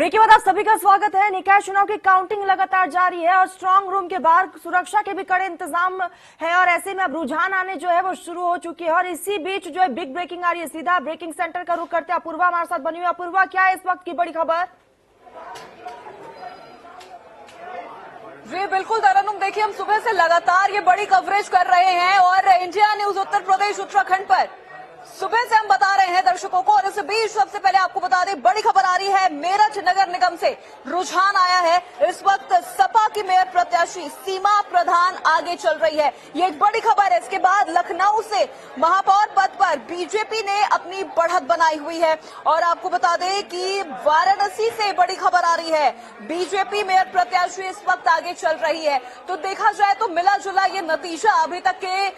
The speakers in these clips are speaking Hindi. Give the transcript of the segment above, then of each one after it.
ब्रेक के बाद आप सभी का स्वागत है। निकाय चुनाव की काउंटिंग लगातार जारी है और स्ट्रांग रूम के बाहर सुरक्षा के भी कड़े इंतजाम है और ऐसे में अब रुझान आने जो है वो शुरू हो चुकी है और इसी बीच जो है बिग ब्रेकिंग आ रही है। सीधा ब्रेकिंग सेंटर का रुख करते अपूर्वा हमारे साथ बनी हुई। अपूर्वा, क्या है इस वक्त की बड़ी खबर? जी बिल्कुल तरन्नुम, देखिए हम सुबह से लगातार ये बड़ी कवरेज कर रहे हैं और इंडिया न्यूज उत्तर प्रदेश उत्तराखंड पर सुबह से हम बता रहे हैं दर्शकों को। और इस बीच सबसे पहले आपको बता दें, बड़ी खबर आ रही है मेरठ नगर निगम से रुझान आया है। इस वक्त सपा की मेयर प्रत्याशी सीमा प्रधान आगे चल रही है, ये एक बड़ी खबर है। इसके बाद लखनऊ से महापौर पद पर बीजेपी ने अपनी बढ़त बनाई हुई है और आपको बता दें कि वाराणसी से बड़ी खबर आ रही है, बीजेपी मेयर प्रत्याशी इस वक्त आगे चल रही है। तो देखा जाए तो मिला जुला ये नतीजा अभी तक के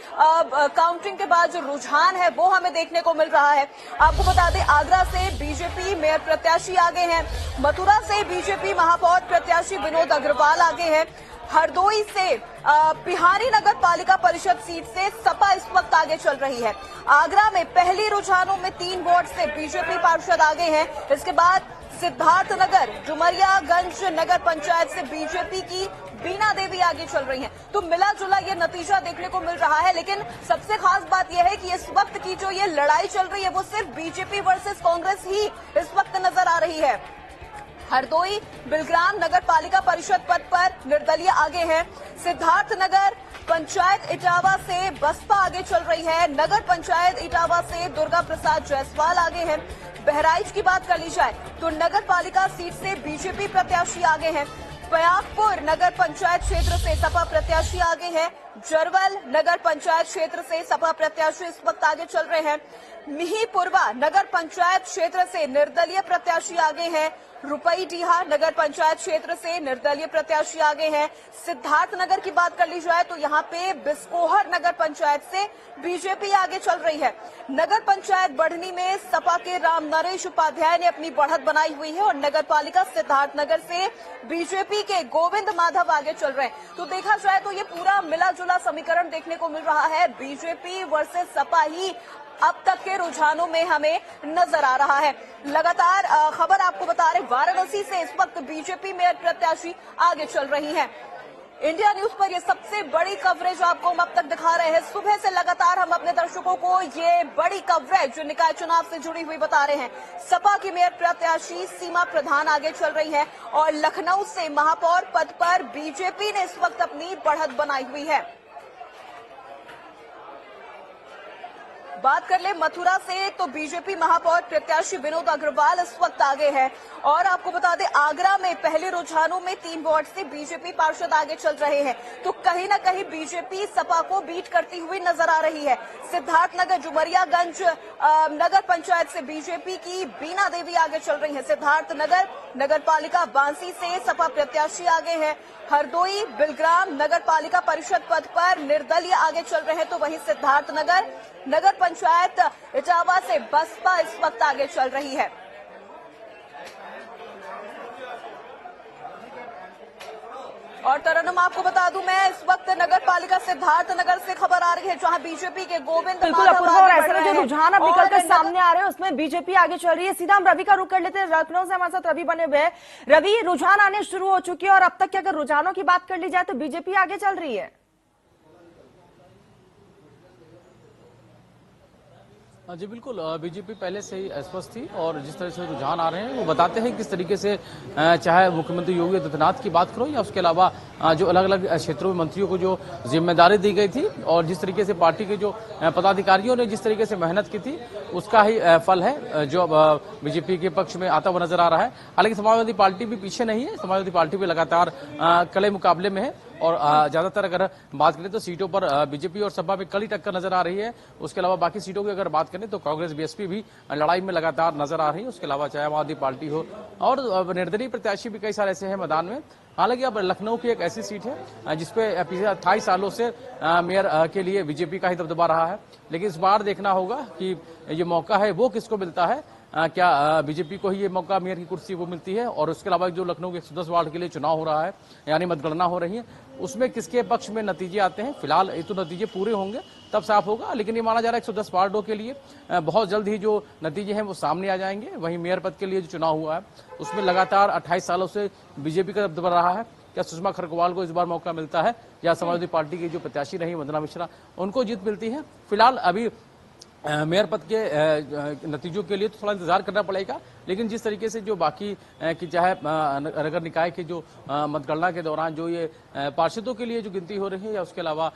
काउंटिंग के बाद जो रुझान है वो हमें देखने को मिल रहा है। आपको बता दें, आगरा से बीजेपी मेयर प्रत्याशी आगे हैं, मथुरा से बीजेपी महापौर प्रत्याशी विनोद अग्रवाल आगे हैं, हरदोई से बिहारी नगर पालिका परिषद सीट से सपा इस वक्त आगे चल रही है। आगरा में पहली रुझानों में 3 वोट से बीजेपी पार्षद आगे हैं। इसके बाद सिद्धार्थनगर डुमरियागंज नगर पंचायत से बीजेपी की बीना देवी आगे चल रही हैं। तो मिला जुला ये नतीजा देखने को मिल रहा है। लेकिन सबसे खास बात यह है कि इस वक्त की जो ये लड़ाई चल रही है वो सिर्फ बीजेपी वर्सेस कांग्रेस ही इस वक्त नजर आ रही है। हरदोई बिलग्राम नगर पालिका परिषद पद पर निर्दलीय आगे हैं। सिद्धार्थनगर पंचायत इटावा से बसपा आगे चल रही है। नगर पंचायत इटावा से दुर्गा प्रसाद जायसवाल आगे हैं। बहराइच की बात कर ली जाए तो नगर पालिका सीट से बीजेपी प्रत्याशी आगे हैं। पयागपुर नगर पंचायत क्षेत्र से सपा प्रत्याशी आगे हैं। जरवल नगर पंचायत क्षेत्र से सपा प्रत्याशी इस वक्त आगे चल रहे हैं। मिहीपुरवा नगर पंचायत क्षेत्र से निर्दलीय प्रत्याशी आगे हैं। रुपईडीहा नगर पंचायत क्षेत्र से निर्दलीय प्रत्याशी आगे हैं। सिद्धार्थनगर की बात कर ली जाए तो यहाँ पे बिस्कोहर नगर पंचायत से बीजेपी आगे चल रही है। नगर पंचायत बढ़नी में सपा के राम नरेश उपाध्याय ने अपनी बढ़त बनाई हुई है और नगर पालिका सिद्धार्थनगर से बीजेपी के गोविंद माधव आगे चल रहे हैं। तो देखा जाए तो ये पूरा मिला जुला समीकरण देखने को मिल रहा है। बीजेपी वर्सेस सपा ही अब तक के रुझानों में हमें नजर आ रहा है। लगातार खबर आपको बता रहे, वाराणसी से इस वक्त बीजेपी मेयर प्रत्याशी आगे चल रही हैं। इंडिया न्यूज पर ये सबसे बड़ी कवरेज आपको हम अब तक दिखा रहे हैं। सुबह से लगातार हम अपने दर्शकों को ये बड़ी कवरेज जो निकाय चुनाव से जुड़ी हुई बता रहे हैं। सपा की मेयर प्रत्याशी सीमा प्रधान आगे चल रही है और लखनऊ से महापौर पद पर बीजेपी ने इस वक्त अपनी बढ़त बनाई हुई है। बात कर ले मथुरा से तो बीजेपी महापौर प्रत्याशी विनोद अग्रवाल इस वक्त आगे है और आपको बता दें, आगरा में पहले रुझानों में 3 वोट से बीजेपी पार्षद आगे चल रहे हैं। तो कहीं न कहीं बीजेपी सपा को बीट करती हुई नजर आ रही है। सिद्धार्थनगर डुमरियागंज नगर पंचायत से बीजेपी की बीना देवी आगे चल रही है। सिद्धार्थनगर नगर पालिका बांसी से सपा प्रत्याशी आगे है। हरदोई बिलग्राम नगर पालिका परिषद पद पर निर्दलीय आगे चल रहे हैं। तो वहीं सिद्धार्थनगर नगर पंचायत इटावा से बसपा इस वक्त आगे चल रही है। और तरन्नुम, आपको बता दूं मैं, इस वक्त नगर पालिका सिद्धार्थनगर से खबर आ रही है जहां बीजेपी के गोविंद बिल्कुल अपूर्वा, और ऐसे में जो रुझान अब निकल कर सामने आ रहे हैं उसमें बीजेपी आगे चल रही है। सीधा हम रवि का रुख कर लेते हैं। लखनऊ से हमारे साथ रवि बने हुए हैं। रवि, रुझान आने शुरू हो चुके हैं और अब तक के अगर रुझानों की बात कर ली जाए तो बीजेपी आगे चल रही है। जी बिल्कुल, बीजेपी पहले से ही स्पष्ट थी और जिस तरह से रुझान आ रहे हैं वो बताते हैं किस तरीके से चाहे मुख्यमंत्री योगी आदित्यनाथ की बात करो या उसके अलावा जो अलग अलग क्षेत्रों में मंत्रियों को जो जिम्मेदारी दी गई थी और जिस तरीके से पार्टी के जो पदाधिकारियों ने जिस तरीके से मेहनत की थी उसका ही फल है जो बीजेपी के पक्ष में आता हुआ नजर आ रहा है। हालांकि समाजवादी पार्टी भी पीछे नहीं है, समाजवादी पार्टी भी लगातार कड़े मुकाबले में है और ज्यादातर अगर बात करें तो सीटों पर बीजेपी और सपा में कड़ी टक्कर नजर आ रही है। उसके अलावा बाकी सीटों की अगर बात करें तो कांग्रेस बीएसपी भी लड़ाई में लगातार नजर आ रही है। उसके अलावा चाहे आम आदमी पार्टी हो और निर्दलीय प्रत्याशी भी कई सारे ऐसे हैं मैदान में। हालांकि अब लखनऊ की एक ऐसी सीट है जिसपे पिछले 28 सालों से मेयर के लिए बीजेपी का ही दबदबा रहा है। लेकिन इस बार देखना होगा कि ये मौका है वो किसको मिलता है। क्या बीजेपी को ही ये मौका मेयर की कुर्सी वो मिलती है, और उसके अलावा जो लखनऊ के 110 वार्ड के लिए चुनाव हो रहा है यानी मतगणना हो रही है, उसमें किसके पक्ष में नतीजे आते हैं। फिलहाल ये तो नतीजे पूरे होंगे तब साफ होगा, लेकिन ये माना जा रहा है 110 वार्डों के लिए बहुत जल्द ही जो नतीजे हैं वो सामने आ जाएंगे। वहीं मेयर पद के लिए जो चुनाव हुआ है उसमें लगातार 28 सालों से बीजेपी का दबदबा रहा है। क्या सुषमा खरगोवाल को इस बार मौका मिलता है या समाजवादी पार्टी की जो प्रत्याशी रही वंदना मिश्रा उनको जीत मिलती है? फिलहाल अभी मेयर पद के नतीजों के लिए तो थोड़ा इंतजार करना पड़ेगा, लेकिन जिस तरीके से जो बाकी की चाहे नगर निकाय के जो मतगणना के दौरान जो ये पार्षदों के लिए जो गिनती हो रही है या उसके अलावा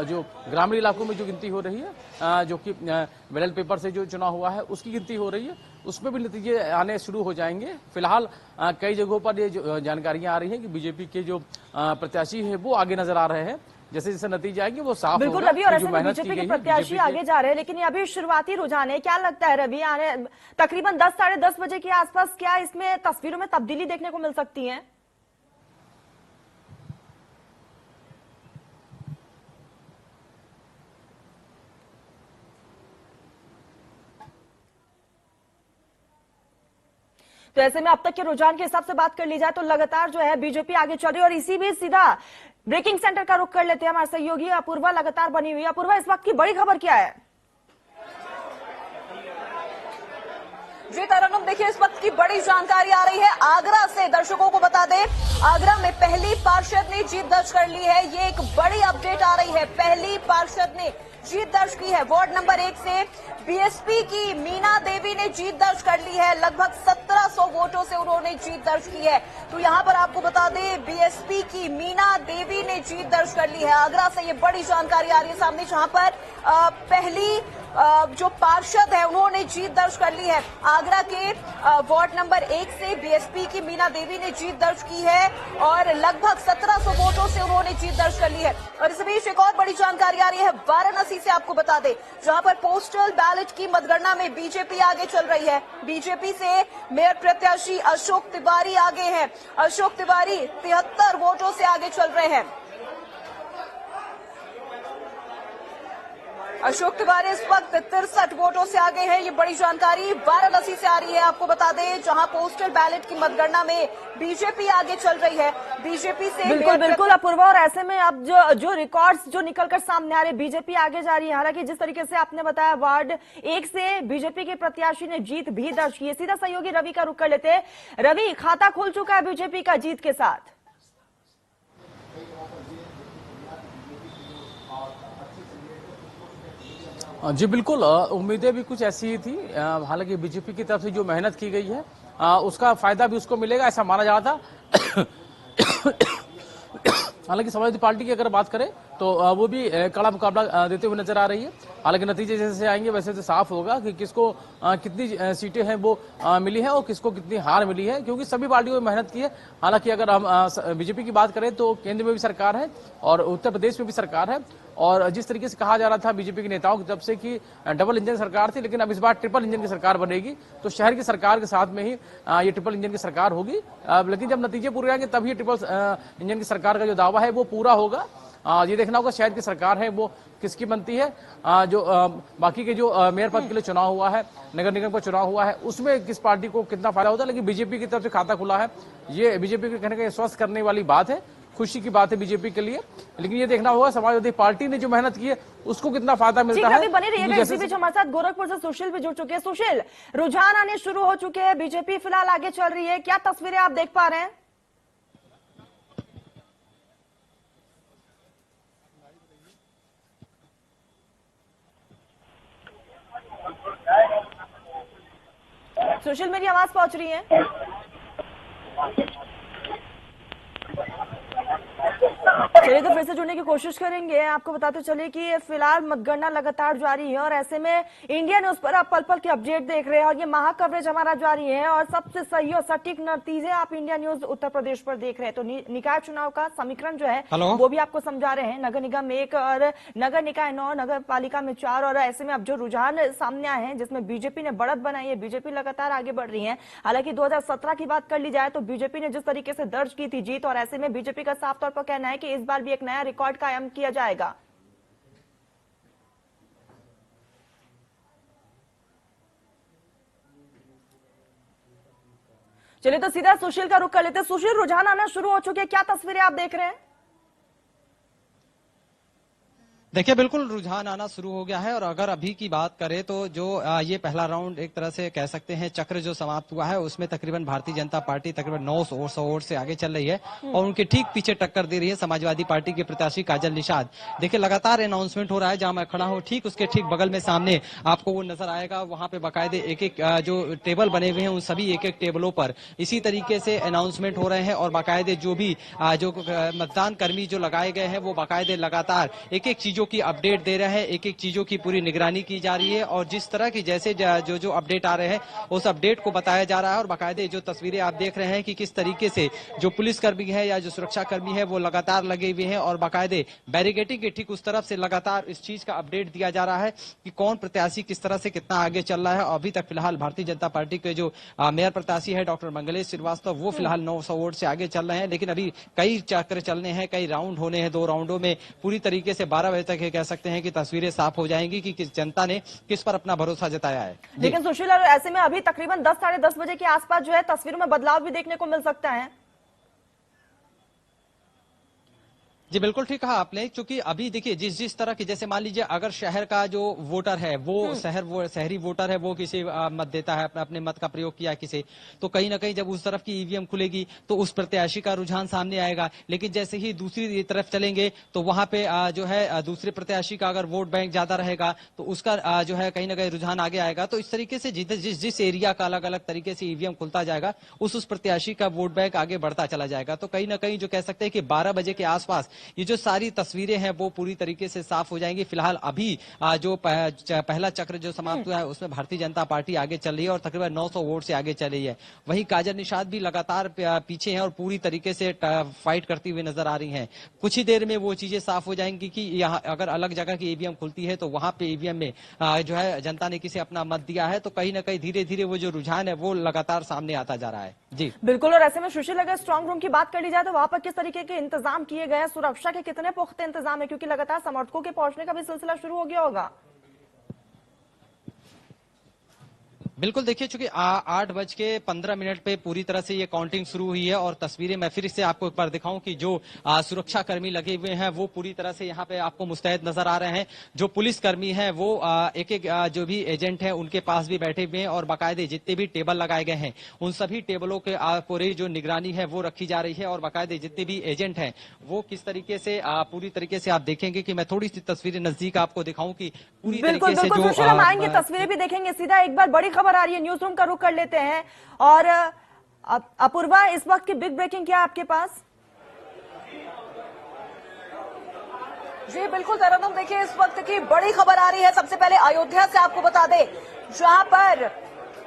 जो ग्रामीण इलाकों में जो गिनती हो रही है, जो कि बैलेट पेपर से जो चुनाव हुआ है उसकी गिनती हो रही है, उसमें भी नतीजे आने शुरू हो जाएंगे। फिलहाल कई जगहों पर ये जो जानकारियां आ रही है कि बीजेपी के जो प्रत्याशी है वो आगे नजर आ रहे हैं। जैसे जैसे नतीजे आएंगे वो साफ होगा। बिल्कुल रवि, और ऐसे जो में मेहनत बीजेपी की के गई है, प्रत्याशी आगे जा रहे हैं, लेकिन ये अभी शुरुआती रुझान है। क्या लगता है रवि, आने तकरीबन 10 साढ़े 10 बजे के आसपास क्या इसमें तस्वीरों में तब्दीली देखने को मिल सकती है? तो ऐसे में अब तक के रुझान के हिसाब से बात कर ली जाए तो लगातार जो है बीजेपी आगे चल रही है, और इसी बीच सीधा ब्रेकिंग सेंटर का रुख कर लेते हैं। हमारे सहयोगी अपूर्वा लगातार बनी हुई है। अपूर्वा, इस वक्त की बड़ी खबर क्या है? जी तरन्नुम, देखिए इस वक्त की बड़ी जानकारी आ रही है आगरा से। दर्शकों को बता दें, आगरा में पहली पार्षद ने जीत दर्ज कर ली है। ये एक बड़ी अपडेट आ रही है। पहली पार्षद ने जीत दर्ज की है। वार्ड नंबर 1 से बीएसपी की मीना देवी ने जीत दर्ज कर ली है। लगभग 1700 वोटों से उन्होंने जीत दर्ज की है। तो यहां पर आपको बता दें, बीएसपी की मीना देवी ने जीत दर्ज कर ली है। आगरा से ये बड़ी जानकारी आ रही है सामने, जहां पर पहली जो पार्षद है उन्होंने जीत दर्ज कर ली है। आगरा के वार्ड नंबर 1 से बीएसपी की मीना देवी ने जीत दर्ज की है और लगभग 1700 वोटों से उन्होंने जीत दर्ज कर ली है। और इस बीच एक और बड़ी जानकारी आ रही है वाराणसी से, आपको बता दें, जहां पर पोस्टल बैलेट की मतगणना में बीजेपी आगे चल रही है। बीजेपी से मेयर प्रत्याशी अशोक तिवारी आगे हैं। अशोक तिवारी 73 वोटों से आगे चल रहे हैं। अशोक तिवारी इस वक्त 63 वोटों से आगे हैं। ये बड़ी जानकारी वाराणसी से आ रही है। आपको बता दें, जहां पोस्टल बैलेट की मतगणना में बीजेपी आगे चल रही है। बीजेपी से बिल्कुल अपूर्वा, और ऐसे में अब जो रिकॉर्ड्स जो निकलकर सामने आ रहे, बीजेपी आगे जा रही है। हालांकि जिस तरीके से आपने बताया वार्ड 1 से बीजेपी के प्रत्याशी ने जीत भी दर्ज की है। सीधा सहयोगी रवि का रुख कर लेते हैं। रवि, खाता खुल चुका है बीजेपी का जीत के साथ? जी बिल्कुल, उम्मीदें भी कुछ ऐसी ही थी। हालांकि बीजेपी की तरफ से जो मेहनत की गई है उसका फायदा भी उसको मिलेगा, ऐसा माना जा रहा था। हालांकि समाजवादी पार्टी की अगर बात करें तो वो भी कड़ा मुकाबला देते हुए नजर आ रही है। हालांकि नतीजे जैसे आएंगे वैसे तो साफ होगा कि किसको कितनी सीटें हैं वो मिली है और किसको कितनी हार मिली है, क्योंकि सभी पार्टियों ने मेहनत की है। हालांकि अगर हम बीजेपी की बात करें तो केंद्र में भी सरकार है और उत्तर प्रदेश में भी सरकार है, और जिस तरीके से कहा जा रहा था बीजेपी के नेताओं की तरफ से कि डबल इंजन सरकार थी, लेकिन अब इस बार ट्रिपल इंजन की सरकार बनेगी। तो शहर की सरकार के साथ में ही ये ट्रिपल इंजन की सरकार होगी। लेकिन जब नतीजे पूरे आएंगे तब ये ट्रिपल इंजन की सरकार का जो दावा है वो पूरा होगा। ये देखना होगा शहर की सरकार है वो किसकी बनती है। जो बाकी के जो मेयर पद के लिए चुनाव हुआ है, नगर निगम का चुनाव हुआ है, उसमें किस पार्टी को कितना फायदा होता है। लेकिन बीजेपी की तरफ से खाता खुला है, ये बीजेपी के कहने का स्वस्थ करने वाली बात है, खुशी की बात है बीजेपी के लिए। लेकिन ये देखना होगा समाजवादी पार्टी ने जो मेहनत की है उसको कितना फायदा मिलता है। बने रहिएगा। इसी बीच हमारे साथ गोरखपुर से सुशील भी जुड़ चुके हैं। सुशील, रुझान आने शुरू हो चुके हैं, बीजेपी फिलहाल आगे चल रही है, क्या तस्वीरें आप देख पा रहे हैं? सुशील, मेरी आवाज पहुंच रही है? चलिए तो फिर से जुड़ने की कोशिश करेंगे। आपको बताते चलिए कि फिलहाल मतगणना लगातार जारी है और ऐसे में इंडिया न्यूज पर आप पल पल की अपडेट देख रहे हैं और ये महा कवरेज हमारा जारी है और सबसे सही और सटीक नतीजे आप इंडिया न्यूज उत्तर प्रदेश पर देख रहे हैं। तो निकाय चुनाव का समीकरण जो है वो भी आपको समझा रहे हैं। नगर निगम 1 और नगर निकाय 9, नगर पालिका में 4, और ऐसे में अब जो रुझान सामने आए हैं जिसमें बीजेपी ने बढ़त बनाई है, बीजेपी लगातार आगे बढ़ रही है। हालांकि 2017 की बात कर ली जाए तो बीजेपी ने जिस तरीके से दर्ज की थी जीत, और ऐसे में बीजेपी का साफ तौर पर कहना है कि इस बार भी एक नया रिकॉर्ड कायम किया जाएगा। चलिए तो सीधा सुशील का रुख कर लेते हैं। सुशील, रुझान आना शुरू हो चुके हैं, क्या तस्वीरें आप देख रहे हैं? देखिए, बिल्कुल रुझान आना शुरू हो गया है। और अगर अभी की बात करें तो जो ये पहला राउंड एक तरह से कह सकते हैं चक्र जो समाप्त हुआ है, उसमें तकरीबन भारतीय जनता पार्टी तकरीबन 900 वोट से आगे चल रही है और उनके ठीक पीछे टक्कर दे रही है समाजवादी पार्टी के प्रत्याशी काजल निषाद। देखिए, लगातार अनाउंसमेंट हो रहा है। जहां मैं खड़ा हूं ठीक उसके ठीक बगल में सामने आपको वो नजर आएगा। वहां पे बाकायदे एक एक जो टेबल बने हुए हैं उन सभी एक एक टेबलों पर इसी तरीके से अनाउंसमेंट हो रहे हैं और बाकायदे जो भी जो मतदान कर्मी जो लगाए गए हैं वो बाकायदे लगातार एक एक चीजों की अपडेट दे रहे हैं, एक एक चीजों की पूरी निगरानी की जा रही है और जिस तरह की जैसे जो अपडेट आ रहे हैं उस अपडेट को बताया जा रहा है। और बाकायदे जो तस्वीरें आप देख रहे हैं कि किस तरीके से जो पुलिसकर्मी है या जो सुरक्षा कर्मी है वो लगातार लगे हुए हैं और बाकायदे बैरिकेडिंग के ठीक उस तरफ से लगातार इस चीज का अपडेट दिया जा रहा है कि कौन प्रत्याशी किस तरह से कितना आगे चल रहा है। अभी तक फिलहाल भारतीय जनता पार्टी के जो मेयर प्रत्याशी है डॉक्टर मंगलेश श्रीवास्तव वो फिलहाल 900 वोट से आगे चल रहे हैं। लेकिन अभी कई चक्र चलने हैं, कई राउंड होने हैं। 2 राउंडों में पूरी तरीके से 12 बजे तक कह सकते हैं कि तस्वीरें साफ हो जाएंगी कि किस जनता ने किस पर अपना भरोसा जताया है। लेकिन सुशील, ऐसे में अभी तकरीबन 10 साढ़े 10 बजे के आसपास जो है तस्वीरों में बदलाव भी देखने को मिल सकता है। जी बिल्कुल ठीक कहा आपने, क्योंकि अभी देखिए जिस तरह की जैसे मान लीजिए अगर शहर का जो वोटर है वो शहरी वोटर है वो किसी मत देता है, अपने मत का प्रयोग किया किसी, तो कहीं ना कहीं जब उस तरफ की ईवीएम खुलेगी तो उस प्रत्याशी का रुझान सामने आएगा। लेकिन जैसे ही दूसरी तरफ चलेंगे तो वहां पे जो है दूसरे प्रत्याशी का अगर वोट बैंक ज्यादा रहेगा तो उसका जो है कहीं ना कहीं रुझान आगे आएगा। तो इस तरीके से जिस एरिया का अलग अलग तरीके से ईवीएम खुलता जाएगा उस प्रत्याशी का वोट बैंक आगे बढ़ता चला जाएगा। तो कहीं ना कहीं जो कह सकते हैं कि 12 बजे के आसपास ये जो सारी तस्वीरें हैं वो पूरी तरीके से साफ हो जाएंगी। फिलहाल अभी जो पहला चक्र जो समाप्त हुआ है उसमें भारतीय जनता पार्टी आगे चल रही है और तकरीबन 900 वोट से आगे चल रही है। वहीं काजल निषाद भी लगातार पीछे हैं और पूरी तरीके से फाइट करती हुई नजर आ रही हैं। कुछ ही देर में वो चीजें साफ हो जाएंगी कि यहाँ अगर अलग जगह की ईवीएम खुलती है तो वहां पे ईवीएम में जो है जनता ने किसे अपना मत दिया है, तो कहीं ना कहीं धीरे धीरे वो जो रुझान है वो लगातार सामने आता जा रहा है। जी बिल्कुल। और ऐसे में सुशील, अगर स्ट्रांग रूम की बात कर ली जाए तो वहां पर किस तरीके के इंतजाम किए गए हैं, सुरक्षा के कितने पुख्ते इंतजाम है, क्योंकि लगातार समर्थकों के पहुंचने का भी सिलसिला शुरू हो गया होगा? बिल्कुल, देखिए चूंकि 8:15 पे पूरी तरह से ये काउंटिंग शुरू हुई है और तस्वीरें मैं फिर से आपको एक बार दिखाऊं कि जो सुरक्षा कर्मी लगे हुए हैं वो पूरी तरह से यहाँ पे आपको मुस्तैद नजर आ रहे हैं। जो पुलिस कर्मी हैं वो एक एक जो भी एजेंट हैं उनके पास भी बैठे हुए हैं और बाकायदे जितने भी टेबल लगाए गए हैं उन सभी टेबलों के पूरी जो निगरानी है वो रखी जा रही है और बाकायदे जितने भी एजेंट हैं वो किस तरीके से पूरी तरीके से आप देखेंगे कि मैं थोड़ी सी तस्वीरें नजदीक आपको दिखाऊं कि पूरी तरीके से जो हम आएंगे तस्वीरें भी देखेंगे। सीधा एक बार बड़ी खबर आ रही है, न्यूज रूम का रुख कर लेते हैं। और अपूर्वा, इस वक्त की बिग ब्रेकिंग क्या है आपके पास? जी बिल्कुल तरन्नुम, देखिए इस वक्त की बड़ी खबर आ रही है। सबसे पहले अयोध्या से आपको बता दें, जहां पर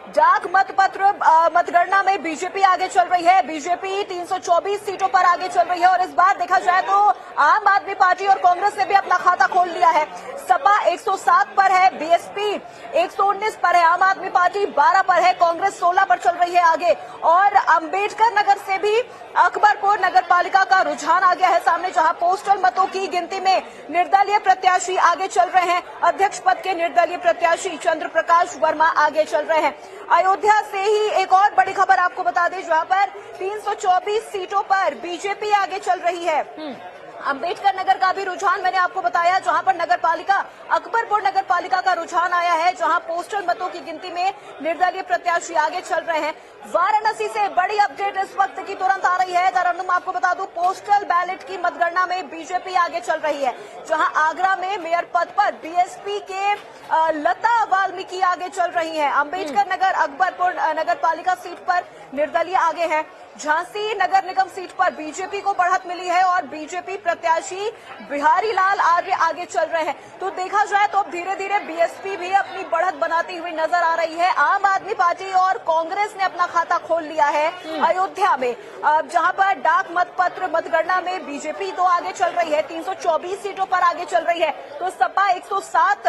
डाक मतपत्र मतगणना में बीजेपी आगे चल रही है। बीजेपी 324 सीटों पर आगे चल रही है और इस बार देखा जाए तो आम आदमी पार्टी और कांग्रेस ने भी अपना खाता खोल लिया है। सपा 107 पर है, बीएसपी 119 पर है, आम आदमी पार्टी 12 पर है, कांग्रेस 16 पर चल रही है आगे। और अंबेडकर नगर से भी अकबरपुर नगर पालिका का रुझान आ गया है सामने, जहां पोस्टल मतों की गिनती में निर्दलीय प्रत्याशी आगे चल रहे हैं। अध्यक्ष पद के निर्दलीय प्रत्याशी चंद्र प्रकाश वर्मा आगे चल रहे हैं। अयोध्या से ही एक और बड़ी खबर आपको बता दें, जहां पर 324 सीटों पर बीजेपी आगे चल रही है। अंबेडकर नगर का भी रुझान मैंने आपको बताया, जहां पर नगर पालिका अकबरपुर नगर पालिका का रुझान आया है, जहां पोस्टल मतों की गिनती में निर्दलीय प्रत्याशी आगे चल रहे हैं। वाराणसी से बड़ी अपडेट इस वक्त की तुरंत आ रही है। तरन्नुम, आपको बता दूं पोस्टल बैलेट की मतगणना में बीजेपी आगे चल रही है, जहां आगरा में मेयर पद पर बीएसपी के लता वाल्मीकि आगे चल रही हैं। अंबेडकर नगर अकबरपुर नगर पालिका सीट पर निर्दलीय आगे है। झांसी नगर निगम सीट पर बीजेपी को बढ़त मिली है और बीजेपी प्रत्याशी बिहारी लाल आर्य आगे चल रहे हैं। तो देखा जाए तो धीरे धीरे बीएसपी भी अपनी बढ़त बनाती हुई नजर आ रही है। आम आदमी पार्टी और कांग्रेस ने अपना खाता खोल लिया है अयोध्या में, जहां पर डाक मतपत्र मतगणना में बीजेपी तो आगे चल रही है, 324 सीटों पर आगे चल रही है। तो तो सपा 107,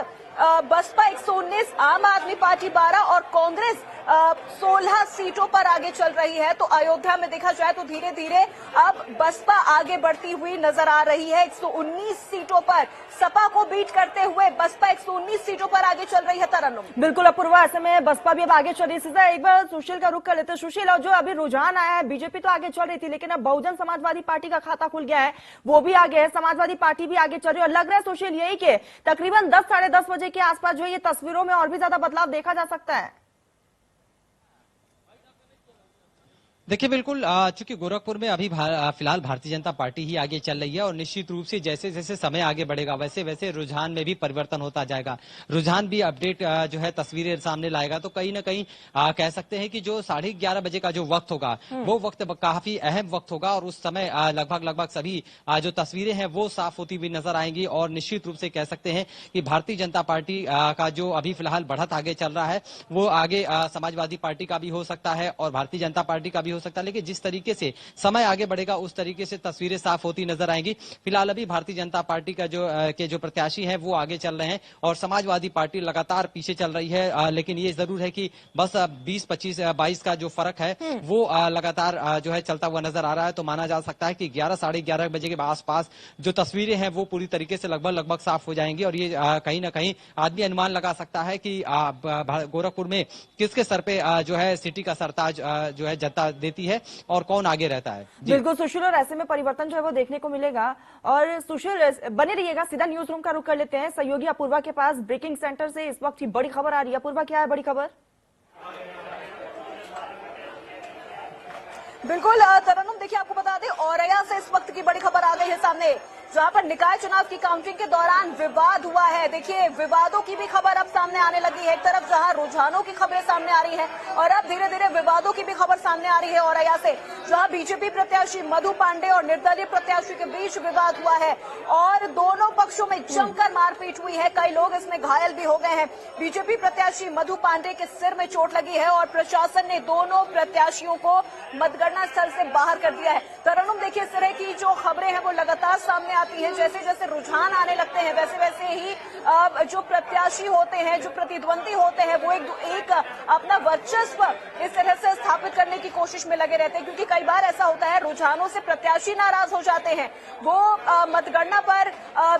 बसपा 119, आम आदमी पार्टी 12 और कांग्रेस 16 सीटों पर आगे चल रही है। तो अयोध्या में देखा जाए तो धीरे धीरे अब बसपा आगे बढ़ती हुई नजर आ रही है। 119 सीटों पर सपा को बीट करते हुए बसपा 119 सीटों पर आगे चल रही है। तरन्नुम बिल्कुल अपूर्वा, ऐसे में बसपा भी अब आगे चल रही है। एक बार सुशील का रुख कर लेते हैं। सुशील, और जो अभी रुझान आया है, बीजेपी तो आगे चल रही थी, लेकिन अब बहुजन समाजवादी पार्टी का खाता खुल गया है, वो भी आगे है, समाजवादी पार्टी भी आगे चल रही है। और लग रहा है सुशील यही के तकरीबन 10 साढ़े 10 बजे के आसपास जो ये तस्वीरों में और भी ज्यादा बदलाव देखा जा सकता है। देखिए बिल्कुल, चूंकि गोरखपुर में अभी फिलहाल भारतीय जनता पार्टी ही आगे चल रही है और निश्चित रूप से जैसे जैसे समय आगे बढ़ेगा वैसे वैसे रुझान में भी परिवर्तन होता जाएगा। रुझान भी अपडेट जो है तस्वीरें सामने लाएगा। तो कहीं ना कहीं कह सकते हैं कि जो 11:30 बजे का जो वक्त होगा वो वक्त काफी अहम वक्त होगा और उस समय लगभग सभी जो तस्वीरें हैं वो साफ होती हुई नजर आएंगी। और निश्चित रूप से कह सकते हैं कि भारतीय जनता पार्टी का जो अभी फिलहाल बढ़त आगे चल रहा है वो आगे समाजवादी पार्टी का भी हो सकता है और भारतीय जनता पार्टी का भी हो सकता है। लेकिन जिस तरीके से समय आगे बढ़ेगा उस तरीके से तस्वीरें साफ होती नजर आएंगी। फिलहाल अभी भारतीय जनता पार्टी का जो प्रत्याशी है वो आगे चल रहे हैं और समाजवादी पार्टी लगातार पीछे चल रही है। लेकिन ये जरूर है कि बस 20, 25, 22 का जो फर्क है वो लगातार जो है चलता हुआ नजर आ रहा है। तो माना जा सकता है कि 11, साढ़े 11 बजे के आसपास जो तस्वीरें हैं वो पूरी तरीके से लगभग साफ हो जाएंगी। और ये कहीं ना कहीं आदमी अनुमान लगा सकता है कि गोरखपुर में किसके सर पे जो है सिटी का सरताज जो है जनता देती है और कौन आगे रहता है। बिल्कुल सुशील, और ऐसे में परिवर्तन जो है वो देखने को मिलेगा। और सुशील बने रहिएगा, सीधा न्यूज रूम का रुख कर लेते हैं। सहयोगी अपूर्वा के पास ब्रेकिंग सेंटर से इस वक्त की बड़ी खबर आ रही है। अपूर्वा, क्या है बड़ी खबर? बिल्कुल तरन्नुम, देखिए आपको बता दें औरैया से इस वक्त की बड़ी खबर आ गई है सामने, जहां पर निकाय चुनाव की काउंटिंग के दौरान विवाद हुआ है। देखिए विवादों की भी खबर अब सामने आने लगी है। एक तरफ जहां रुझानों की खबरें सामने आ रही हैं और अब धीरे धीरे विवादों की भी खबर सामने आ रही है औरैया से, जहां बीजेपी प्रत्याशी मधु पांडे और निर्दलीय प्रत्याशी के बीच विवाद हुआ है और दोनों पक्षों में जमकर मारपीट हुई है। कई लोग इसमें घायल भी हो गए हैं। बीजेपी प्रत्याशी मधु पांडे के सिर में चोट लगी है और प्रशासन ने दोनों प्रत्याशियों को मतगणना स्थल से बाहर कर दिया है। तरन्नुम, देखिए इस तरह की जो खबरें हैं वो लगातार सामने आती है। जैसे जैसे रुझान आने लगते हैं वैसे वैसे ही जो प्रत्याशी होते हैं, जो प्रतिद्वंदी होते हैं, वो एक अपना वर्चस्व इस तरह से स्थापित करने की कोशिश में लगे रहते हैं। क्योंकि कई बार ऐसा होता है रुझानों से प्रत्याशी नाराज हो जाते हैं, वो मतगणना पर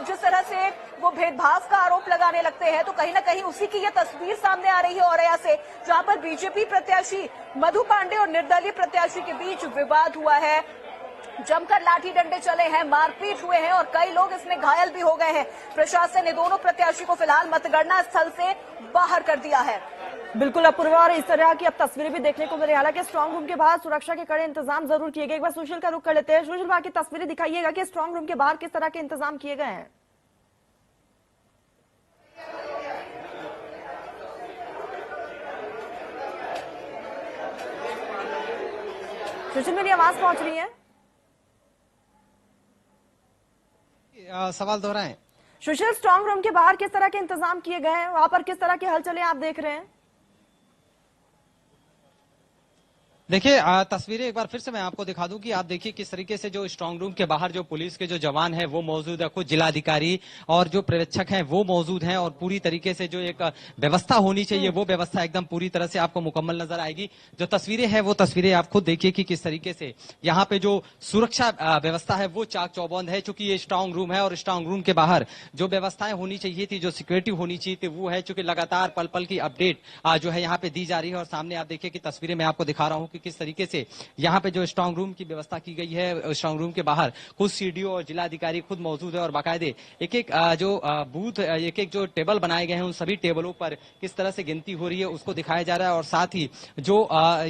जिस तरह से वो भेदभाव का आरोप लगाने लगते हैं। तो कहीं ना कहीं उसी की ये तस्वीर सामने आ रही है औरैया से, जहां पर बीजेपी प्रत्याशी मधु पांडे और निर्दलीय प्रत्याशी के बीच विवाद हुआ है। जमकर लाठी डंडे चले हैं, मारपीट हुए हैं और कई लोग इसमें घायल भी हो गए हैं। प्रशासन ने दोनों प्रत्याशी को फिलहाल मतगणना स्थल से बाहर कर दिया है। बिल्कुल अपूर्वा, और इस तरह की अब तस्वीरें भी देखने को मिल रही है। हालांकि स्ट्रांग रूम के बाहर सुरक्षा के कड़े इंतजाम जरूर किए गए। एक बार सुशील का रुख कर लेते हैं। सुशील, बाकी तस्वीरें दिखाइएगा कि स्ट्रांग रूम के बाहर किस तरह के इंतजाम किए गए हैं। सुशील, मेरी आवाज पहुंच रही है? सवाल दोहराएं। सुशील, स्ट्रांग रूम के बाहर किस तरह के इंतजाम किए गए हैं, वहां पर किस तरह की हलचलें आप देख रहे हैं? देखिए तस्वीरें एक बार फिर से मैं आपको दिखा दूं कि आप देखिए किस तरीके से जो स्ट्रांग रूम के बाहर जो पुलिस के जो जवान हैं वो मौजूद है, खुद जिलाधिकारी और जो पर्यवेक्षक हैं वो मौजूद हैं और पूरी तरीके से जो एक व्यवस्था होनी चाहिए वो व्यवस्था एकदम पूरी तरह से आपको मुकम्मल नजर आएगी। जो तस्वीरें हैं वो तस्वीरें आप खुद देखिए कि किस तरीके से यहाँ पे जो सुरक्षा व्यवस्था है वो चाक चौबंद है। चूंकि ये स्ट्रांग रूम है और स्ट्रांग रूम के बाहर जो व्यवस्थाएं होनी चाहिए थी, जो सिक्योरिटी होनी चाहिए थी वो है। चूंकि लगातार पल पल की अपडेट जो है यहाँ पे दी जा रही है और सामने आप देखिए कि तस्वीरें मैं आपको दिखा रहा हूँ कि किस तरीके से यहाँ पे जो स्ट्रांग रूम की व्यवस्था की गई है। स्ट्रांग रूम के बाहर खुद सीडीओ और जिलाधिकारी खुद मौजूद है और बाकायदे एक एक जो बूथ, एक एक जो टेबल बनाए गए हैं उन सभी टेबलों पर किस तरह से गिनती हो रही है उसको दिखाया जा रहा है। और साथ ही जो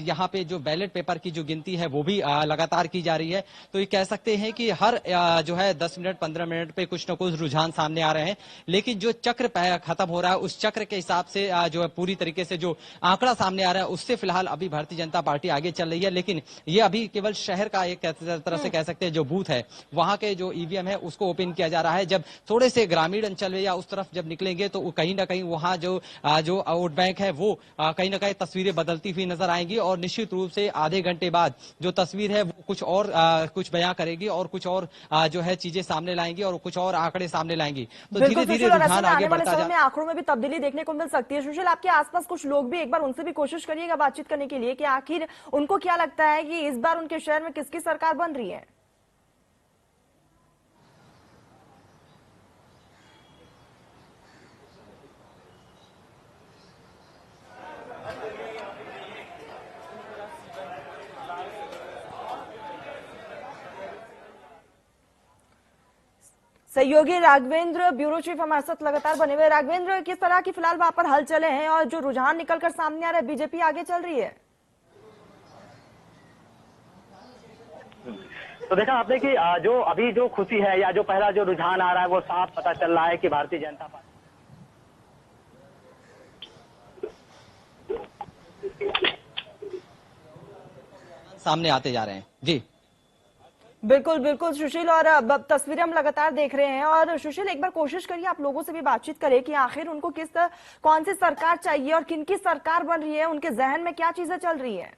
यहाँ पे जो बैलेट पेपर की जो गिनती है वो भी लगातार की जा रही है। तो ये कह सकते हैं कि हर जो है 10 मिनट 15 मिनट पे कुछ न कुछ रुझान सामने आ रहे हैं। लेकिन जो चक्र खत्म हो रहा है उस चक्र के हिसाब से जो है पूरी तरीके से जो आंकड़ा सामने आ रहा है उससे फिलहाल अभी भारतीय जनता पार्टी आगे चल रही है, लेकिन ये अभी केवल शहर का एक तरह से कह सकते हैं जो बूथ है वहां के जो ईवीएम है उसको ओपन किया जा रहा है। जब थोड़े से ग्रामीण अंचल में या उस तरफ जब निकलेंगे तो कहीं ना कहीं वहां जो वोट बैंक है वो कहीं ना कहीं तस्वीरें बदलती हुई नजर आएंगी और निश्चित रूप से आधे घंटे बाद जो तस्वीर है वो कुछ और कुछ बयां करेगी और कुछ और जो है चीजें सामने लाएंगी और कुछ और आंकड़े सामने लाएंगी। तो धीरे धीरे रुझान आगे बढ़ता है। आंकड़ों में भी तब्दीली देखने को मिल सकती है। सुशील, आपके आसपास कुछ लोग भी, एक बार उनसे भी कोशिश करिएगा बातचीत करने के लिए कि आखिर उनको क्या लगता है कि इस बार उनके शहर में किसकी सरकार बन रही है। सहयोगी राघवेंद्र, ब्यूरो चीफ हमारे साथ लगातार बने हुए। राघवेंद्र, किस तरह की फिलहाल वहां पर हलचलें हैं और जो रुझान निकलकर सामने आ रहा है, बीजेपी आगे चल रही है? तो देखा आपने कि जो अभी जो खुशी है या जो पहला जो रुझान आ रहा है वो साफ पता चल रहा है कि भारतीय जनता पार्टी सामने आते जा रहे हैं। जी बिल्कुल बिल्कुल सुशील, और तस्वीरें हम लगातार देख रहे हैं। और सुशील, एक बार कोशिश करिए आप लोगों से भी बातचीत करें कि आखिर उनको कौन सी सरकार चाहिए और किनकी सरकार बन रही है, उनके जहन में क्या चीजें चल रही है।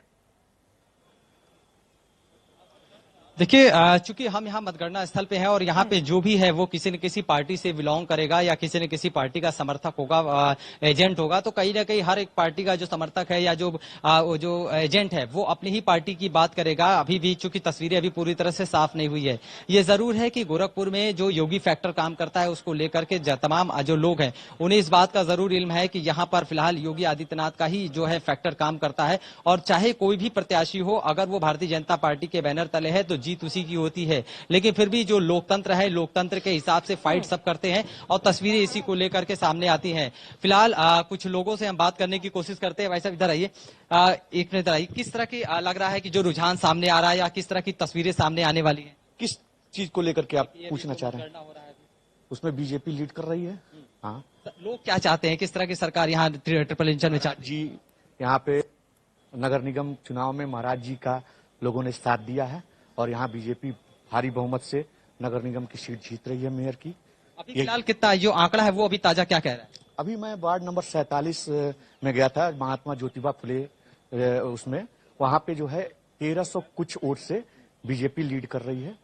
देखिए, चूंकि हम यहाँ मतगणना स्थल पे हैं और यहाँ पे जो भी है वो किसी न किसी पार्टी से बिलोंग करेगा या किसी न किसी पार्टी का समर्थक होगा, एजेंट होगा, तो कहीं ना कहीं हर एक पार्टी का जो समर्थक है या जो एजेंट है वो अपनी ही पार्टी की बात करेगा। अभी भी चूंकि तस्वीरें अभी पूरी तरह से साफ नहीं हुई है। ये जरूर है कि गोरखपुर में जो योगी फैक्टर काम करता है उसको लेकर के तमाम जो लोग हैं उन्हें इस बात का जरूर इल्म है कि यहाँ पर फिलहाल योगी आदित्यनाथ का ही जो है फैक्टर काम करता है और चाहे कोई भी प्रत्याशी हो, अगर वो भारतीय जनता पार्टी के बैनर तले है तो जीत उसी की होती है। लेकिन फिर भी जो लोकतंत्र है, लोकतंत्र के हिसाब से फाइट सब करते हैं और तस्वीरें इसी को लेकर के सामने आती हैं। फिलहाल कुछ लोगों से हम बात करने की कोशिश करते हैं। वैसे इधर आइए, एक मिनट आइए। किस तरह की लग रहा है कि जो रुझान सामने आ रहा है या किस तरह की तस्वीरें सामने आने वाली है? किस चीज को लेकर के आप पूछना चाह रहे हैं? उसमें बीजेपी लीड कर रही है। हाँ, लोग क्या चाहते हैं, किस तरह की सरकार यहाँ ट्रिपल इंजन में चाहती जी? यहाँ पे नगर निगम चुनाव में महाराज जी का लोगों ने साथ दिया है और यहाँ बीजेपी भारी बहुमत से नगर निगम की सीट जीत रही है मेयर की। अभी फिलहाल कितना जो आंकड़ा है वो अभी ताजा क्या कह रहा है? अभी मैं वार्ड नंबर 47 में गया था, महात्मा ज्योतिबा फुले उसमें, वहां पे जो है 1300 कुछ वोट से बीजेपी लीड कर रही है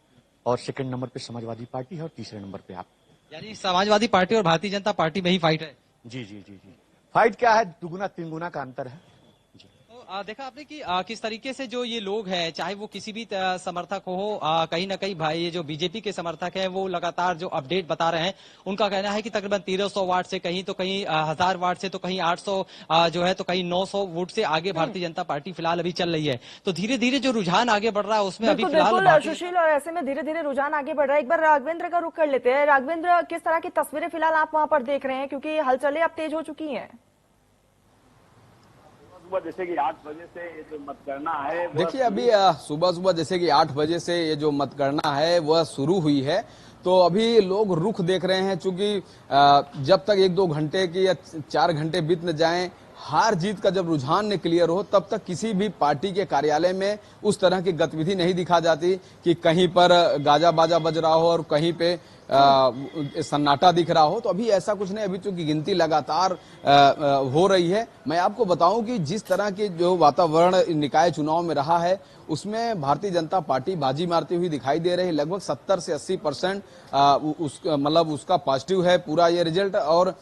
और सेकंड नंबर पे समाजवादी पार्टी है और तीसरे नंबर पे आप। यानी समाजवादी पार्टी और भारतीय जनता पार्टी में ही फाइट है। जी जी जी जी, फाइट क्या है, दुगुना तीन गुना का अंतर है। देखा आपने कि किस तरीके से जो ये लोग हैं, चाहे वो किसी भी समर्थक हो, कहीं ना कहीं भाई ये जो बीजेपी के समर्थक हैं वो लगातार जो अपडेट बता रहे हैं। उनका कहना है कि तकरीबन 1300 वार्ड से कहीं तो कहीं 1000 वार्ड से तो कहीं 800 जो है तो कहीं 900 वोट से आगे भारतीय जनता पार्टी फिलहाल अभी चल रही है। तो धीरे धीरे जो रुझान आगे बढ़ रहा है उसमें अभी फिलहाल सुशील, और ऐसे में धीरे धीरे रुझान आगे बढ़ रहा है। एक बार राघवेंद्र का रुख कर लेते हैं। राघवेंद्र, किस तरह की तस्वीरें फिलहाल आप वहां पर देख रहे हैं, क्योंकि हलचलें अब तेज हो चुकी है? जैसे कि 8 बजे से ये जो मतगणना है, देखिए अभी सुबह जैसे कि 8 बजे से ये जो मतगणना है वह शुरू हुई है। तो अभी लोग रुख देख रहे हैं, चूंकि जब तक 1-2 घंटे की या 4 घंटे बीत न जाएं, हार जीत का जब रुझान न क्लियर हो, तब तक किसी भी पार्टी के कार्यालय में उस तरह की गतिविधि नहीं दिखा जाती कि कहीं पर गाजा बाजा बज रहा हो और कहीं पे सन्नाटा दिख रहा हो। तो अभी ऐसा कुछ नहीं, अभी चूंकि गिनती लगातार हो रही है। मैं आपको बताऊं कि जिस तरह के जो वातावरण निकाय चुनाव में रहा है उसमें भारतीय जनता पार्टी बाजी मारती हुई दिखाई दे रही है। लगभग 70 से 80% मतलब उसका पॉजिटिव है पूरा ये रिजल्ट, और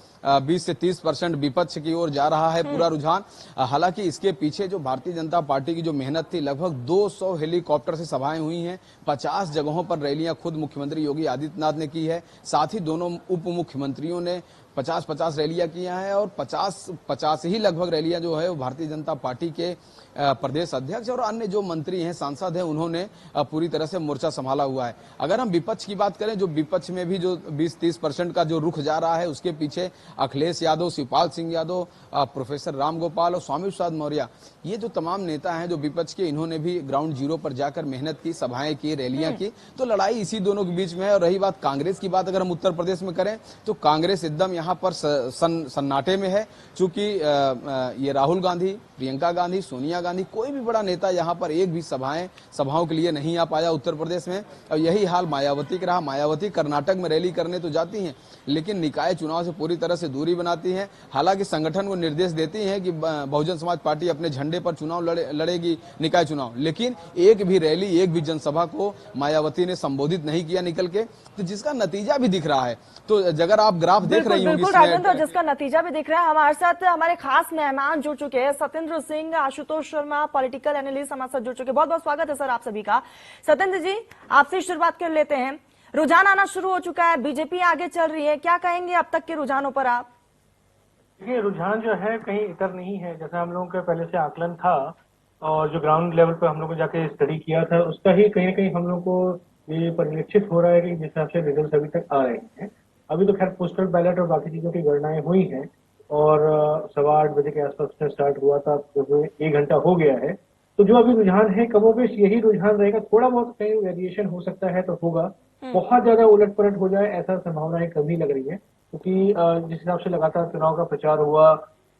20 से 30% विपक्ष की ओर जा रहा है पूरा रुझान। हालांकि इसके पीछे जो भारतीय जनता पार्टी की जो मेहनत थी, लगभग 200 हेलीकॉप्टर से सभाएं हुई हैं, 50 जगहों पर रैलियां खुद मुख्यमंत्री योगी आदित्यनाथ ने की है। साथ ही दोनों उप मुख्यमंत्रियों ने 50-50 रैलियां किया है और 50 ही लगभग रैलियां जो है वो भारतीय जनता पार्टी के प्रदेश अध्यक्ष और अन्य जो मंत्री हैं, सांसद हैं, उन्होंने पूरी तरह से मोर्चा संभाला हुआ है। अगर हम विपक्ष की बात करें, जो विपक्ष में भी जो 20-30% का जो रुख जा रहा है, उसके पीछे अखिलेश यादव, शिवपाल सिंह यादव, प्रोफेसर राम गोपाल और स्वामी प्रसाद मौर्य, ये जो तमाम नेता हैं जो विपक्ष के, इन्होंने भी ग्राउंड जीरो पर जाकर मेहनत की, सभाएं की, रैलियां की। तो लड़ाई इसी दोनों के बीच में है। और रही बात कांग्रेस की बात, अगर हम उत्तर प्रदेश में करें तो कांग्रेस एकदम यहाँ पर सन्नाटे में है, चूंकि ये राहुल गांधी, प्रियंका गांधी, सोनिया गांधी, कोई भी बड़ा नेता यहाँ पर एक भी सभाओं के लिए नहीं आ पाया उत्तर प्रदेश में। और यही हाल मायावती का रहा। मायावती कर्नाटक में रैली करने तो जाती हैं, लेकिन निकाय चुनाव से पूरी तरह से दूरी बनाती हैं। हालांकि संगठन को निर्देश देती हैं कि बहुजन समाज पार्टी अपने झंडे पर चुनाव लड़ेगी, निकाय चुनाव, लेकिन एक भी रैली, एक भी जनसभा को मायावती ने संबोधित नहीं किया निकल के, तो जिसका नतीजा भी दिख रहा है। तो अगर आप ग्राफ देख रही होंगी बिल्कुल राजेंद्र, जिसका नतीजा भी दिख रहा है। हमारे साथ हमारे खास मेहमान जुड़ चुके हैं, सत्येंद्र सिंह, आशुतोष शर्मा, पॉलिटिकल एनालिस्ट हमारे साथ जुड़ चुके हैं। बहुत बहुत स्वागत है सर आप सभी का। सत्येंद्र जी, आपसे शुरुआत कर लेते हैं। रुझान आना शुरू हो चुका है, बीजेपी आगे चल रही है, क्या कहेंगे अब तक के रुझानों पर आप? देखिए, रुझान जो है कहीं इतर नहीं है, जैसा हम लोगों का पहले से आकलन था और जो ग्राउंड लेवल पर हम लोगों को जाके स्टडी किया था, उसका ही कहीं ना कहीं हम लोग को ये परिलक्षित हो रहा है कि जिस हिसाब से रिजल्ट अभी तक आ रहे हैं। अभी तो खैर पोस्टल बैलेट और बाकी चीजों की गणनाएं हुई हैं और 8:15 बजे के आसपास से स्टार्ट हुआ था, तो 1 घंटा हो गया है। तो जो अभी रुझान है कमोबेश यही रुझान रहेगा, थोड़ा बहुत कहीं वेरिएशन हो सकता है तो होगा, बहुत ज्यादा उलट पलट हो जाए ऐसा संभावनाएं कभी लग रही है, क्योंकि जिस हिसाब से लगातार चुनाव का प्रचार हुआ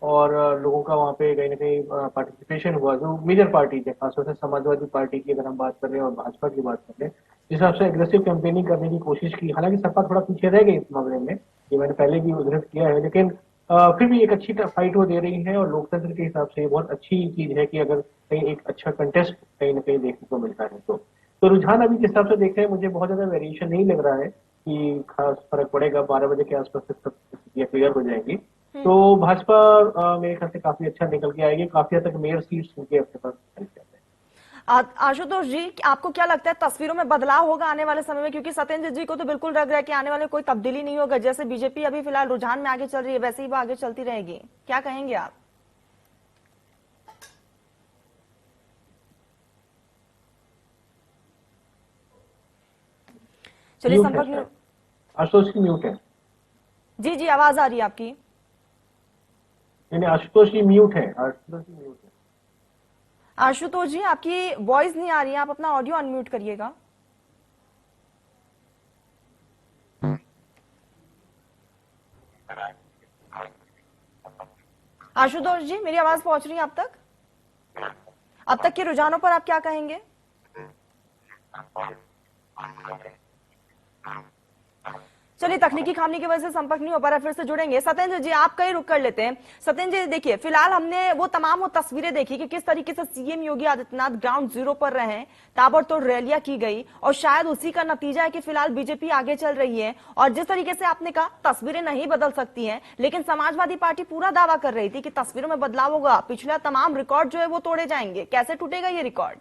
और लोगों का वहाँ पे कहीं ना कहीं पार्टिसिपेशन हुआ, जो मेजर पार्टी है खासतौर से समाजवादी पार्टी की अगर हम बात कर रहे हैं और भाजपा की बात कर रहे हैं, जिस हिसाब से एग्रेसिव कैंपेनिंग करने की कोशिश की, हालांकि सपा थोड़ा पीछे रह गई इस मामले में, ये मैंने पहले भी उद्धृत किया है, लेकिन फिर भी एक अच्छी फाइट वो दे रही है और लोकतंत्र के हिसाब से बहुत अच्छी चीज है कि अगर कहीं एक अच्छा कंटेस्ट कहीं ना कहीं देखने को मिलता है तो रुझान अभी जिस हिसाब से देख रहे हैं मुझे बहुत ज्यादा वेरिएशन नहीं लग रहा है कि खास फर्क पड़ेगा। 12 बजे के आसपास तक सब स्थितियां क्लियर हो जाएंगी तो भाजपा मेरे ख्याल से काफी अच्छा निकल के आएगी, काफी हद तक मेयर सीट्स उनके अपने पास निकल के आते हैं। आशुतोष जी, आपको क्या लगता है तस्वीरों में बदलाव होगा आने वाले समय में? क्योंकि सत्येंद्र जी को तो बिल्कुल लग रहा है कि आने वाले कोई तब्दीली नहीं होगा, जैसे बीजेपी अभी फिलहाल रुझान में आगे चल रही है वैसे ही वो आगे चलती रहेगी, क्या कहेंगे आप? चलिए संपर्क में आशुतोष की म्यूट है। जी जी, आवाज आ रही है आपकी। नहीं, आशुतोष की म्यूट है, आशुतोष की म्यूट है। आशुतोष जी, आपकी वॉइस नहीं आ रही है, आप अपना ऑडियो अनम्यूट करिएगा। आशुतोष जी, मेरी आवाज पहुंच रही है आप तक? अब तक के रुझानों पर आप क्या कहेंगे? चलिए, तकनीकी खामी की वजह से संपर्क नहीं हो पा रहा, फिर से जुड़ेंगे। सत्येंद्र जी, आप कहीं रुक कर लेते हैं। सत्येंद्र जी, देखिए फिलहाल हमने वो तमाम तस्वीरें देखी कि किस तरीके से CM Yogi Adityanath ground zero पर रहे, ताबड़तोड़ रैलियां की गई और शायद उसी का नतीजा है कि फिलहाल बीजेपी आगे चल रही है। और जिस तरीके से आपने कहा तस्वीरें नहीं बदल सकती हैं, लेकिन समाजवादी पार्टी पूरा दावा कर रही थी कि तस्वीरों में बदलाव होगा, पिछला तमाम रिकॉर्ड जो है वो तोड़े जाएंगे। कैसे टूटेगा ये रिकॉर्ड?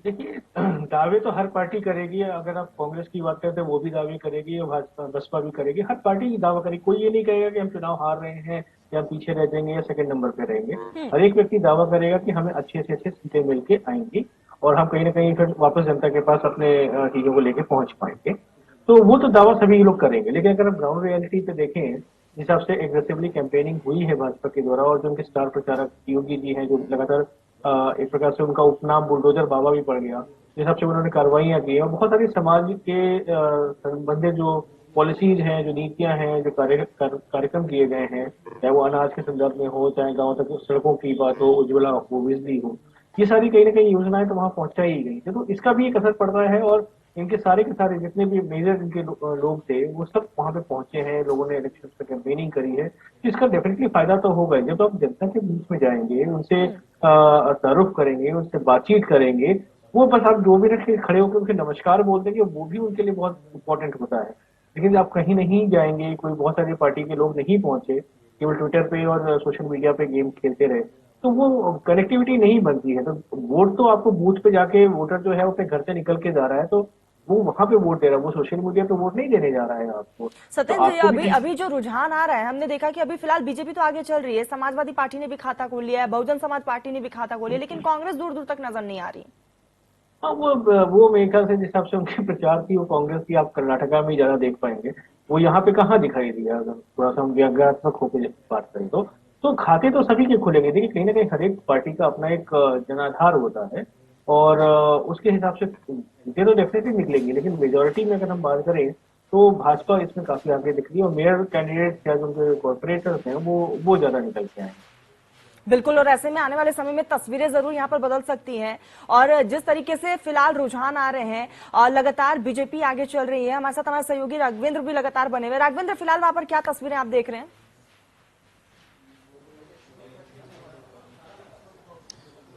देखिए, दावे तो हर पार्टी करेगी, अगर आप कांग्रेस की बात करते हैं वो भी दावे करेगी और भाजपा बसपा भी करेगी, हर पार्टी दावा करेगी। कोई ये नहीं कहेगा कि हम चुनाव हार रहे हैं या पीछे रह जाएंगे या सेकंड नंबर पे रहेंगे। हर एक व्यक्ति दावा करेगा कि हमें अच्छे से अच्छे सीटें मिलके आएंगी और हम कहीं ना कहीं फिर वापस जनता के पास अपने चीजों को लेके पहुंच पाएंगे। तो वो तो दावा सभी लोग करेंगे, लेकिन अगर हम ग्राउंड रियलिटी पे देखें, जिस हिसाब से एग्रेसिवली कैंपेनिंग हुई है भाजपा के द्वारा और जो उनके स्टार प्रचारक योगी जी हैं, जो लगातार एक प्रकार से उनका उपनाम बुलडोजर बाबा भी पड़ गया, जिस हिसाब से उन्होंने कार्रवाइयां की और बहुत सारी समाज के संबंधित जो पॉलिसीज हैं, जो नीतियां हैं, जो कार्यक्रम किए गए हैं, चाहे वो अनाज के संदर्भ में हो, चाहे गांव तक सड़कों की बात हो, उज्ज्वला हो, बिजली हो, ये सारी कहीं ना कहीं योजनाएं तो वहां पहुंचाई गई थी। तो इसका भी एक असर पड़ रहा है और इनके सारे के सारे जितने भी मेजर इनके लोग थे वो सब वहां पे पहुंचे हैं, लोगों ने इलेक्शन पे कैंपेनिंग करी है। इसका डेफिनेटली फायदा तो होगा। जब आप जनता के बीच में जाएंगे, उनसे तारुफ करेंगे, उनसे बातचीत करेंगे, वो बस आप 2 मिनट के खड़े होकर उनसे नमस्कार बोल देंगे, वो भी उनके लिए बहुत इंपॉर्टेंट होता है। लेकिन आप कहीं नहीं जाएंगे, कोई बहुत सारी पार्टी के लोग नहीं पहुंचे, केवल ट्विटर पे और सोशल मीडिया पे गेम खेलते रहे, तो वो कनेक्टिविटी नहीं बनती है। तो वोट तो आपको बूथ पे जाके वोटर जो है अपने घर से निकल के जा रहा है, तो वो वहां पे वोट दे रहा है, वो सोशल मीडिया पे वोट नहीं देने जा रहा है आपको। सत्येंद्र जी, अभी जो रुझान आ रहा है, हमने देखा कि अभी फिलहाल बीजेपी तो आगे चल रही है, समाजवादी पार्टी ने भी खाता खोल लिया है, बहुजन समाज पार्टी ने भी खाता खोल लिया, लेकिन कांग्रेस दूर दूर तक नजर नहीं आ रही। हाँ, वो मेरे ख्याल से जिस हिसाब से उनके प्रचार की वो कांग्रेस की आप कर्नाटका में ज्यादा देख पाएंगे, वो यहाँ पे कहाँ दिखाई दिया। अगर थोड़ा सा हम व्यंग्यात्मक होकर बात करें तो खाते तो सभी के खुलेंगे। देखिए, कहीं ना कहीं हर एक पार्टी का अपना एक जनाधार होता है और उसके हिसाब से सीटें तो डेफिनेटली निकलेंगी, लेकिन मेजोरिटी में अगर हम बात करें तो भाजपा इसमें काफी आगे दिख रही है और मेयर कैंडिडेट या जो उनके कॉर्पोरेटर्स हैं वो ज्यादा निकल के आए हैं। बिल्कुल, और ऐसे में आने वाले समय में तस्वीरें जरूर यहाँ पर बदल सकती हैं। और जिस तरीके से फिलहाल रुझान आ रहे हैं और लगातार बीजेपी आगे चल रही है, हमारे साथ हमारे सहयोगी राघवेंद्र भी लगातार बने हुए। राघवेंद्र, फिलहाल वहां पर क्या तस्वीरें आप देख रहे हैं?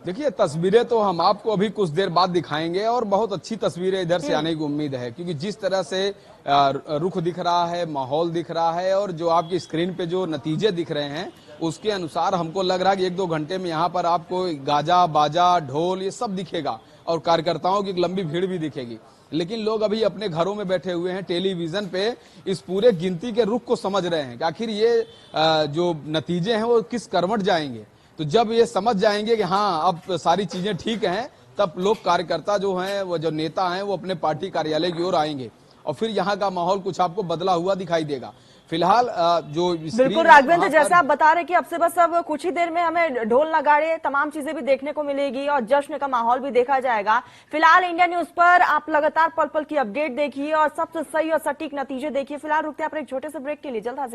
देखिए, तस्वीरें तो हम आपको अभी कुछ देर बाद दिखाएंगे और बहुत अच्छी तस्वीरें इधर से आने की उम्मीद है, क्योंकि जिस तरह से रुख दिख रहा है, माहौल दिख रहा है और जो आपकी स्क्रीन पे जो नतीजे दिख रहे हैं उसके अनुसार हमको लग रहा है कि 1-2 घंटे में यहाँ पर आपको गाजा बाजा ढोल ये सब दिखेगा और कार्यकर्ताओं की एक लंबी भीड़ भी दिखेगी। लेकिन लोग अभी अपने घरों में बैठे हुए हैं, टेलीविजन पे इस पूरे गिनती के रुख को समझ रहे हैं कि आखिर ये जो नतीजे हैं वो किस करवट जाएंगे। तो जब ये समझ जाएंगे कि हाँ अब सारी चीजें ठीक हैं, तब लोग कार्यकर्ता जो हैं, वो जो नेता हैं, वो अपने पार्टी कार्यालय की ओर आएंगे और फिर यहाँ का माहौल कुछ आपको बदला हुआ दिखाई देगा। फिलहाल जो बिल्कुल राघवेंद्र, जैसे आप बता रहे कि अब से बस अब कुछ ही देर में हमें ढोल नगाड़े तमाम चीजें भी देखने को मिलेगी और जश्न का माहौल भी देखा जाएगा। फिलहाल इंडिया न्यूज पर आप लगातार पल पल की अपडेट देखिए और सबसे सही और सटीक नतीजे देखिए। फिलहाल रुकते हैं आप एक छोटे से ब्रेक के लिए, जल्द हाजिर होंगे।